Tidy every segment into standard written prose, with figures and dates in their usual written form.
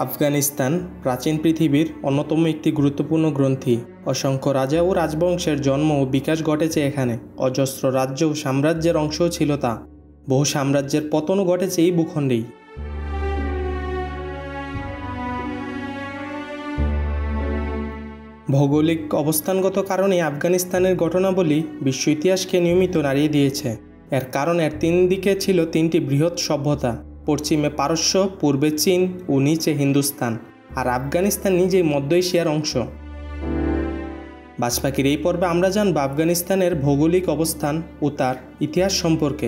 আফগানিস্তান প্রাচীন পৃথিবীর অন্যতম একটি গুরুত্বপূর্ণ গ্রন্থি। অসংখ্য রাজা ও রাজবংশের জন্ম ও বিকাশ ঘটেছে এখানে। অজস্র রাজ্য ও সাম্রাজ্যের অংশও ছিল তা। বহু সাম্রাজ্যের পতনও ঘটেছে এই ভূখণ্ডেই। ভৌগোলিক অবস্থানগত কারণে আফগানিস্তানের ঘটনাবলী বিশ্ব ইতিহাসকে নিয়মিত নাড়িয়ে দিয়েছে। এর কারণ এর তিন দিকে ছিল তিনটি বৃহৎ সভ্যতা: পশ্চিমে পারস্য, পূর্বে চীন ও নিচে হিন্দুস্তান, আর আফগানিস্তান নিজেই মধ্য এশিয়ার অংশ। বাজপাখির এই পর্বে আমরা জানব আফগানিস্তানের ভৌগোলিক অবস্থান ও তার ইতিহাস সম্পর্কে।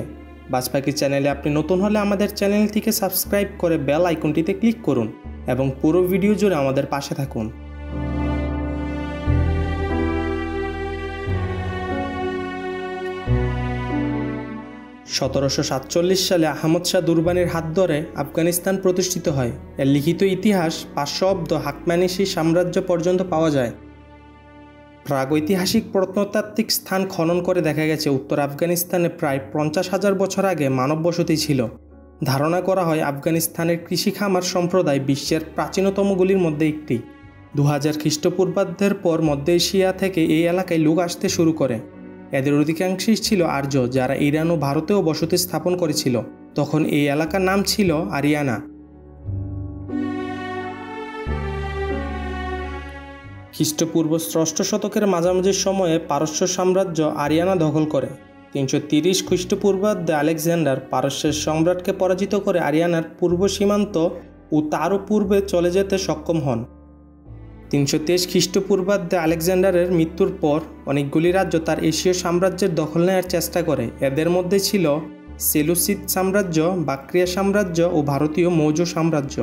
বাজপাখির চ্যানেলে আপনি নতুন হলে আমাদের চ্যানেলটিকে সাবস্ক্রাইব করে বেল আইকনটিতে ক্লিক করুন এবং পুরো ভিডিও জুড়ে আমাদের পাশে থাকুন। 1747 সালে আহমদ শাহ দুরবানির হাত ধরে আফগানিস্তান প্রতিষ্ঠিত হয়। এর লিখিত ইতিহাস 500 অব্দ হাকম্যানিশি সাম্রাজ্য পর্যন্ত পাওয়া যায়। প্রাগৈতিহাসিক প্রত্নতাত্ত্বিক স্থান খনন করে দেখা গেছে উত্তর আফগানিস্তানে প্রায় 50,000 বছর আগে মানব বসতি ছিল। ধারণা করা হয় আফগানিস্তানের কৃষি খামার সম্প্রদায় বিশ্বের প্রাচীনতমগুলির মধ্যে একটি। 2000 খ্রিস্টপূর্বাব্দের পর মধ্য এশিয়া থেকে এই এলাকায় লোক আসতে শুরু করে। এদের অধিকাংশই ছিল আর্য, যারা ইরান ও ভারতেও বসতি স্থাপন করেছিল। তখন এই এলাকার নাম ছিল আরিয়ানা। খ্রিস্টপূর্ব 6ষ্ঠ শতকের মাঝামাঝি সময়ে পারস্য সাম্রাজ্য আরিয়ানা দখল করে। 330 খ্রিস্টপূর্বাব্দে আলেকজান্ডার পারস্যের সম্রাটকে পরাজিত করে আরিয়ানার পূর্ব সীমান্ত ও তারও পূর্বে চলে যেতে সক্ষম হন। 323 খ্রিস্টপূর্বাব্দে আলেকজান্ডারের মৃত্যুর পর অনেকগুলি রাজ্য তার এশীয় সাম্রাজ্যের দখল নেওয়ার চেষ্টা করে। এদের মধ্যে ছিল সেলুসিড সাম্রাজ্য, বাক্ট্রিয়া সাম্রাজ্য ও ভারতীয় মৌর্য সাম্রাজ্য।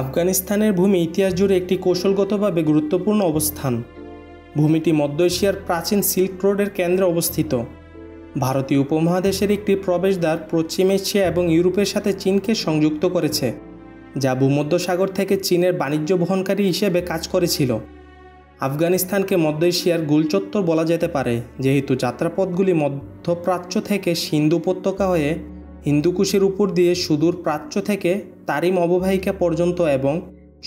আফগানিস্তানের ভূমি ইতিহাস জুড়ে একটি কৌশলগতভাবে গুরুত্বপূর্ণ অবস্থান। ভূমিটি মধ্য এশিয়ার প্রাচীন সিল্ক রোডের কেন্দ্রে অবস্থিত। ভারতীয় উপমহাদেশের একটি প্রবেশদ্বার পশ্চিম এশিয়া এবং ইউরোপের সাথে চীনকে সংযুক্ত করেছে, যা ভূমধ্যসাগর থেকে চীনের বাণিজ্য বহনকারী হিসেবে কাজ করেছিল। আফগানিস্তানকে মধ্য এশিয়ার গোলচত্বর বলা যেতে পারে, যেহেতু যাত্রাপথগুলি মধ্যপ্রাচ্য থেকে সিন্ধু উপত্যকা হয়ে হিন্দুকুশের উপর দিয়ে সুদূর প্রাচ্য থেকে তারিম অববাহিকা পর্যন্ত এবং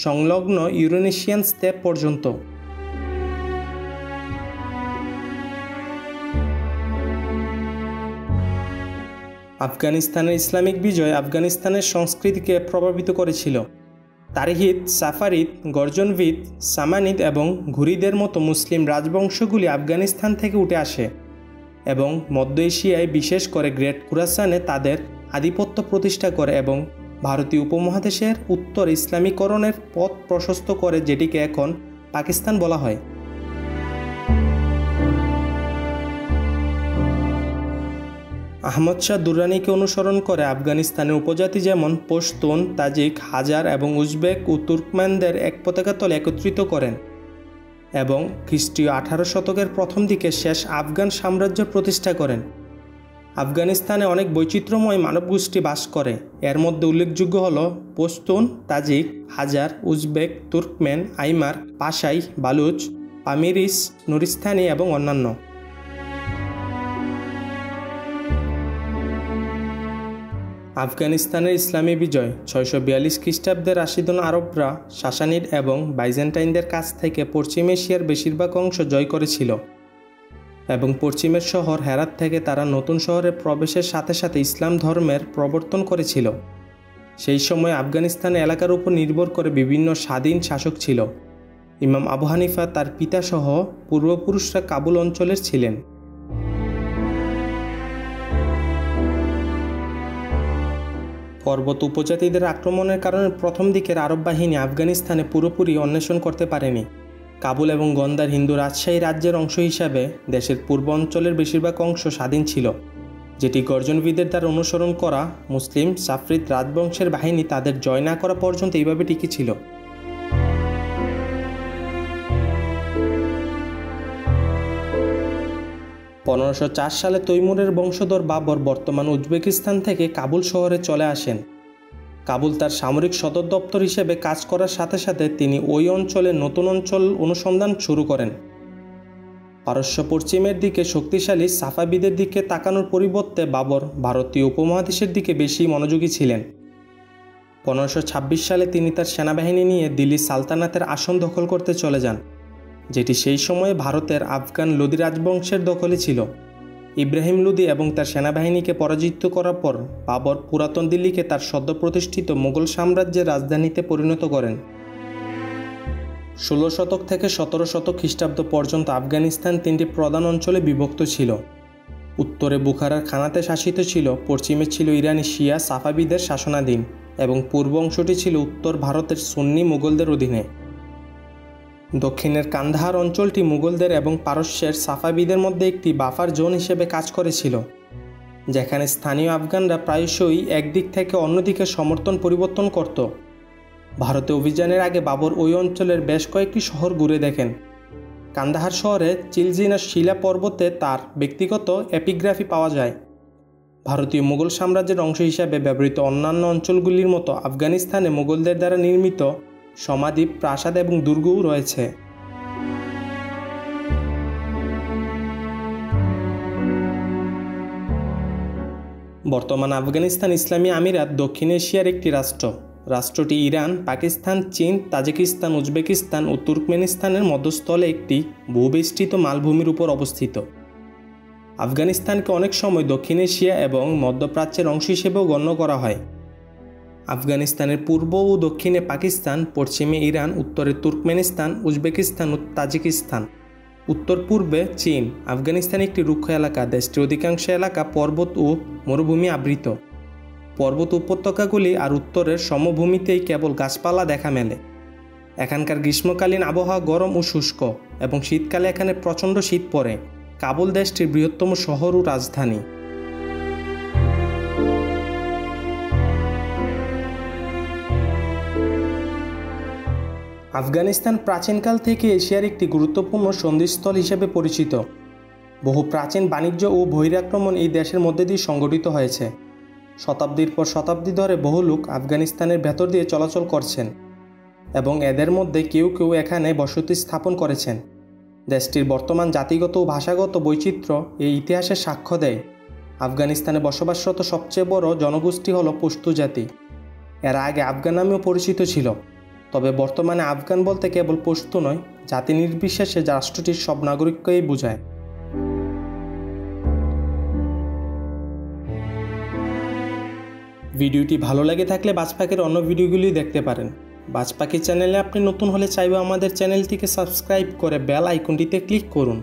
সংলগ্ন ইউরেনেশিয়ান স্টেপ পর্যন্ত। আফগানিস্তানের ইসলামিক বিজয় আফগানিস্তানের সংস্কৃতিকে প্রভাবিত করেছিল। তারিহিদ, সাফারিদ, গর্জনভিদ, সামানিদ এবং ঘুরিদের মতো মুসলিম রাজবংশগুলি আফগানিস্তান থেকে উঠে আসে এবং মধ্য এশিয়ায়, বিশেষ করে গ্রেট খুরাসানে তাদের আধিপত্য প্রতিষ্ঠা করে এবং ভারতীয় উপমহাদেশের উত্তর ইসলামীকরণের পথ প্রশস্ত করে, যেটিকে এখন পাকিস্তান বলা হয়। আহমদ শাহ দুররানিকে অনুসরণ করে আফগানিস্তানের উপজাতি যেমন পশতুন, তাজিক, হাজার এবং উজবেক ও তুর্কম্যানদের এক পতাকা তলে একত্রিত করেন এবং খ্রিস্টীয় 18 শতকের প্রথম দিকে শেষ আফগান সাম্রাজ্য প্রতিষ্ঠা করেন। আফগানিস্তানে অনেক বৈচিত্র্যময় মানবগোষ্ঠী বাস করে। এর মধ্যে উল্লেখযোগ্য হল পশতুন, তাজিক, হাজার, উজবেক, তুর্কমেন, আইমার, পাশাই, বালুচ, পামিরিস, নুরিস্তানি এবং অন্যান্য। আফগানিস্তানের ইসলামী বিজয় 642 খ্রিস্টাব্দে রাশিদুন আরবরা সাসানিড এবং বাইজেন্টাইনদের কাছ থেকে পশ্চিম এশিয়ার বেশিরভাগ অংশ জয় করেছিল এবং পশ্চিমের শহর হেরাত থেকে তারা নতুন শহরে প্রবেশের সাথে সাথে ইসলাম ধর্মের প্রবর্তন করেছিল। সেই সময় আফগানিস্তান এলাকার উপর নির্ভর করে বিভিন্ন স্বাধীন শাসক ছিল। ইমাম আবু হানিফা তার পিতাসহ পূর্বপুরুষরা কাবুল অঞ্চলের ছিলেন। পর্বত উপজাতিদের আক্রমণের কারণে প্রথম দিকের আরব বাহিনী আফগানিস্তানে পুরোপুরি অন্বেষণ করতে পারেনি। কাবুল এবং গন্দার হিন্দু রাজশাহী রাজ্যের অংশ হিসাবে দেশের পূর্ব অঞ্চলের বেশিরভাগ অংশ স্বাধীন ছিল, যেটি গর্জনভিদের দ্বারা অনুসরণ করা মুসলিম সাফরিদ রাজবংশের বাহিনী তাদের জয় না করা পর্যন্ত এইভাবে টিকে ছিল। (1504 সালে তৈমুরের বংশধর বাবর বর্তমান উজবেকিস্তান থেকে কাবুল শহরে চলে আসেন। কাবুল তার সামরিক সদর দপ্তর হিসেবে কাজ করার সাথে সাথে তিনি ওই অঞ্চলে নতুন অঞ্চল অনুসন্ধান শুরু করেন। পারস্য পশ্চিমের দিকে শক্তিশালী সাফাবিদের দিকে তাকানোর পরিবর্তে বাবর ভারতীয় উপমহাদেশের দিকে বেশি মনোযোগী ছিলেন। 1526 সালে তিনি তার সেনাবাহিনী নিয়ে দিল্লি সালতানাতের আসন দখল করতে চলে যান, যেটি সেই সময়ে ভারতের আফগান লোদি রাজবংশের দখলে ছিল। ইব্রাহিম লোদি এবং তার সেনাবাহিনীকে পরাজিত করার পর বাবর পুরাতন দিল্লিকে তার সদ্য প্রতিষ্ঠিত মুঘল সাম্রাজ্যের রাজধানীতে পরিণত করেন। 16 শতক থেকে 17 শতক খ্রিস্টাব্দ পর্যন্ত আফগানিস্তান 3টি প্রধান অঞ্চলে বিভক্ত ছিল। উত্তরে বুখারার খানাতে শাসিত ছিল, পশ্চিমে ছিল ইরানি শিয়া সাফাবিদের শাসনাধীন এবং পূর্ব অংশটি ছিল উত্তর ভারতের সুন্নি মুঘলদের অধীনে। দক্ষিণের কান্দাহার অঞ্চলটি মুঘলদের এবং পারস্যের সাফাবিদের মধ্যে একটি বাফার জোন হিসেবে কাজ করেছিল, যেখানে স্থানীয় আফগানরা প্রায়শই একদিক থেকে অন্যদিকে সমর্থন পরিবর্তন করত। ভারতে অভিযানের আগে বাবর ওই অঞ্চলের বেশ কয়েকটি শহর ঘুরে দেখেন। কান্দাহার শহরে চিলজিনা শিলা পর্বতে তার ব্যক্তিগত এপিগ্রাফি পাওয়া যায়। ভারতীয় মুঘল সাম্রাজ্যের অংশ হিসাবে ব্যবহৃত অন্যান্য অঞ্চলগুলির মতো আফগানিস্তানে মুঘলদের দ্বারা নির্মিত সমাধি, প্রাসাদ এবং দুর্গও রয়েছে। বর্তমান আফগানিস্তান ইসলামী আমিরাত দক্ষিণ এশিয়ার একটি রাষ্ট্র। রাষ্ট্রটি ইরান, পাকিস্তান, চীন, তাজিকিস্তান, উজবেকিস্তান ও তুর্কমেনিস্তানের মধ্যস্থলে একটি ভূবেষ্টিত মালভূমির উপর অবস্থিত। আফগানিস্তানকে অনেক সময় দক্ষিণ এশিয়া এবং মধ্যপ্রাচ্যের অংশ হিসেবেও গণ্য করা হয়। আফগানিস্তানের পূর্ব ও দক্ষিণে পাকিস্তান, পশ্চিমে ইরান, উত্তরে তুর্কমেনিস্তান, উজবেকিস্তান ও তাজিকিস্তান, উত্তর পূর্বে চীন। আফগানিস্তান একটি রুক্ষ এলাকা। দেশটির অধিকাংশ এলাকা পর্বত ও মরুভূমি আবৃত। পর্বত উপত্যকাগুলি আর উত্তরের সমভূমিতেই কেবল গাছপালা দেখা মেলে। এখানকার গ্রীষ্মকালীন আবহাওয়া গরম ও শুষ্ক এবং শীতকালে এখানে প্রচণ্ড শীত পড়ে। কাবুল দেশটির বৃহত্তম শহর ও রাজধানী। আফগানিস্তান প্রাচীনকাল থেকে এশিয়ার একটি গুরুত্বপূর্ণ সন্ধিস্থল হিসেবে পরিচিত। বহু প্রাচীন বাণিজ্য ও বহিরাক্রমণ এই দেশের মধ্যে দিয়ে সংগঠিত হয়েছে। শতাব্দীর পর শতাব্দী ধরে বহু লোক আফগানিস্তানের ভেতর দিয়ে চলাচল করছেন এবং এদের মধ্যে কেউ কেউ এখানে বসতি স্থাপন করেছেন। দেশটির বর্তমান জাতিগত ও ভাষাগত বৈচিত্র্য এই ইতিহাসের সাক্ষ্য দেয়। আফগানিস্তানে বসবাসরত সবচেয়ে বড় জনগোষ্ঠী হল পশতু জাতি। এরা আগে আফগান নামেও পরিচিত ছিল, তবে বর্তমানে আফগান বলতে কেবল পশতু নয়, জাতি নির্বিশেষে রাষ্ট্রটির সব নাগরিককেই বোঝায়। ভিডিওটি ভালো লাগে থাকলে বাজ পাখির অন্য ভিডিওগুলি দেখতে পারেন। বাজ পাখি চ্যানেলে আপনি নতুন হলে চাইবে আমাদের চ্যানেলটিকে সাবস্ক্রাইব করে বেল আইকনটিতে ক্লিক করুন।